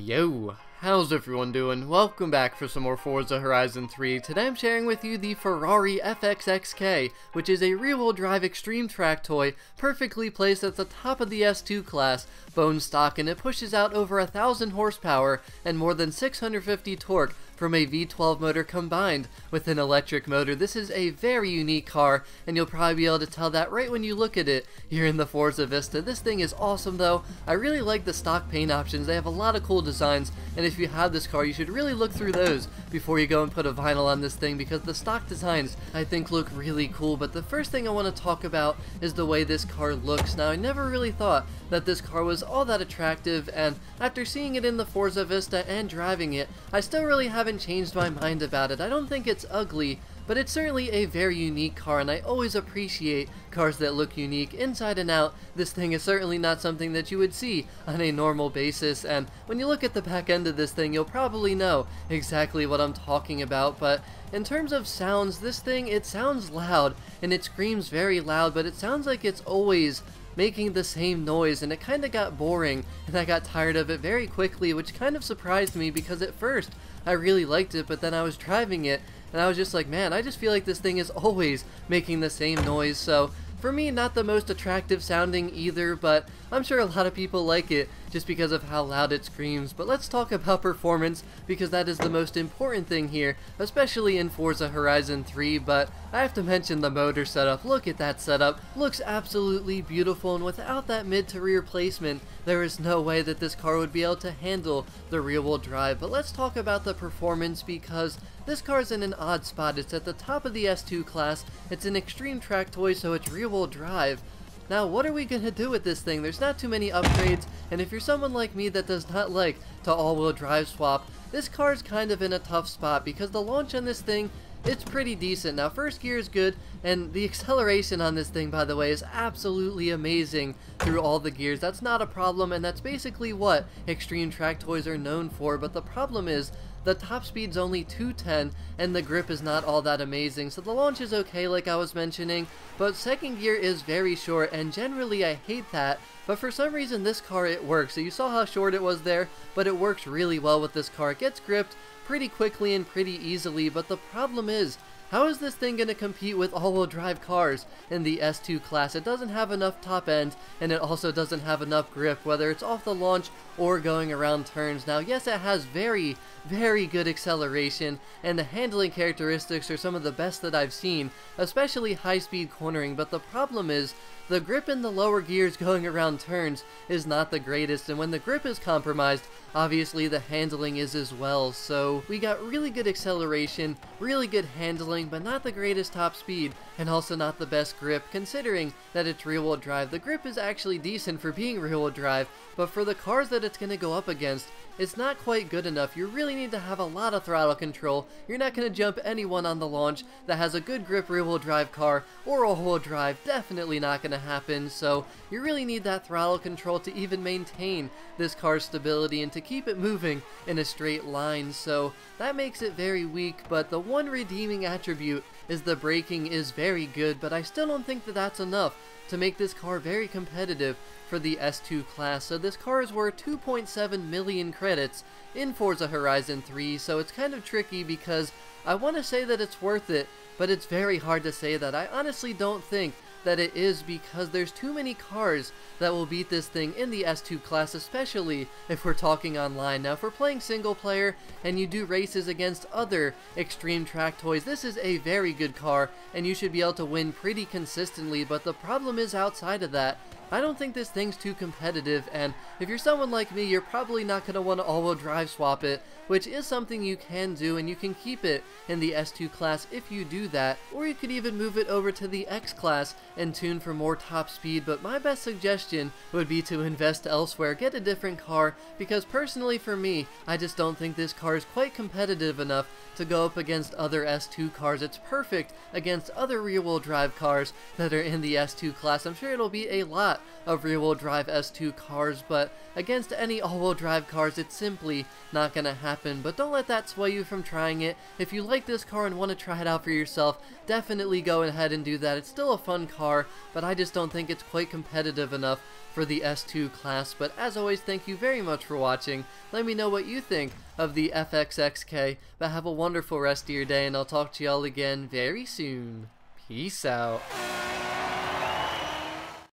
Yo, how's everyone doing? Welcome back for some more Forza Horizon 3. Today I'm sharing with you the Ferrari FXX K, which is a rear-wheel drive extreme track toy, perfectly placed at the top of the S2 class, bone stock, and it pushes out over 1,000 horsepower and more than 650 torque from a V12 motor combined with an electric motor. This is a very unique car, and you'll probably be able to tell that right when you look at it here in the Forzavista. This thing is awesome though. I really like the stock paint options. They have a lot of cool designs, and if you have this car, you should really look through those before you go and put a vinyl on this thing, because the stock designs I think look really cool. But the first thing I want to talk about is the way this car looks. Now, I never really thought that this car was all that attractive, and after seeing it in the Forzavista and driving it, I still really haven't changed my mind about it. I don't think it's ugly, but it's certainly a very unique car, and I always appreciate cars that look unique inside and out. This thing is certainly not something that you would see on a normal basis, and when you look at the back end of this thing, you'll probably know exactly what I'm talking about. But in terms of sounds, this thing, it sounds loud, and it screams very loud, but it sounds like it's always making the same noise, and it kind of got boring, and I got tired of it very quickly, which kind of surprised me, because at first I really liked it, but then I was driving it and I was just like, man, I just feel like this thing is always making the same noise. So for me, not the most attractive sounding either, but I'm sure a lot of people like it just because of how loud it screams. But let's talk about performance, because that is the most important thing here, especially in Forza Horizon 3. But I have to mention the motor setup. Look at that setup. Looks absolutely beautiful, and without that mid to rear placement, there is no way that this car would be able to handle the rear wheel drive. But let's talk about the performance, because this car is in an odd spot. It's at the top of the S2 class, it's an extreme track toy, so it's rear wheel drive. Now, what are we going to do with this thing? There's not too many upgrades, and if you're someone like me that does not like to all-wheel drive swap, this car is kind of in a tough spot, because the launch on this thing, it's pretty decent. Now, first gear is good, and the acceleration on this thing, by the way, is absolutely amazing through all the gears. That's not a problem, and that's basically what extreme track toys are known for. But the problem is, the top speed's only 210, and the grip is not all that amazing. So the launch is okay, like I was mentioning, but second gear is very short, and generally I hate that. But for some reason, this car, it works. So you saw how short it was there, but it works really well with this car. It gets gripped pretty quickly and pretty easily, but the problem is, how is this thing going to compete with all-wheel drive cars in the S2 class? It doesn't have enough top end, and it also doesn't have enough grip, whether it's off the launch or going around turns. Now, yes, it has very, very good acceleration, and the handling characteristics are some of the best that I've seen, especially high-speed cornering, but the problem is, the grip in the lower gears going around turns is not the greatest, and when the grip is compromised, obviously the handling is as well. So we got really good acceleration, really good handling, but not the greatest top speed, and also not the best grip, considering that it's rear-wheel drive. The grip is actually decent for being rear-wheel drive, but for the cars that it's going to go up against, it's not quite good enough. You really need to have a lot of throttle control. You're not going to jump anyone on the launch that has a good grip rear-wheel drive car, or all-wheel drive. Definitely not going to happen. So you really need that throttle control to even maintain this car's stability and to keep it moving in a straight line. So that makes it very weak, but the one redeeming attribute is the braking is very good, but I still don't think that that's enough to make this car very competitive for the S2 class. So this car is worth 2.7 million credits in Forza Horizon 3, so it's kind of tricky, because I want to say that it's worth it, but it's very hard to say that. I honestly don't think that it is, because there's too many cars that will beat this thing in the S2 class, especially if we're talking online. Now, if we're playing single player and you do races against other extreme track toys, this is a very good car, and you should be able to win pretty consistently. But the problem is, outside of that, I don't think this thing's too competitive, and if you're someone like me, you're probably not going to want to all-wheel drive swap it, which is something you can do, and you can keep it in the S2 class if you do that, or you could even move it over to the X class and tune for more top speed. But my best suggestion would be to invest elsewhere, get a different car, because personally for me, I just don't think this car is quite competitive enough to go up against other S2 cars. It's perfect against other rear-wheel drive cars that are in the S2 class. I'm sure it'll be a lot of rear-wheel drive S2 cars, but against any all-wheel drive cars, it's simply not going to happen. But don't let that sway you from trying it. If you like this car and want to try it out for yourself, definitely go ahead and do that. It's still a fun car. car, but I just don't think it's quite competitive enough for the S2 class. But as always, thank you very much for watching. Let me know what you think of the FXX K, but have a wonderful rest of your day, and I'll talk to y'all again very soon. Peace out.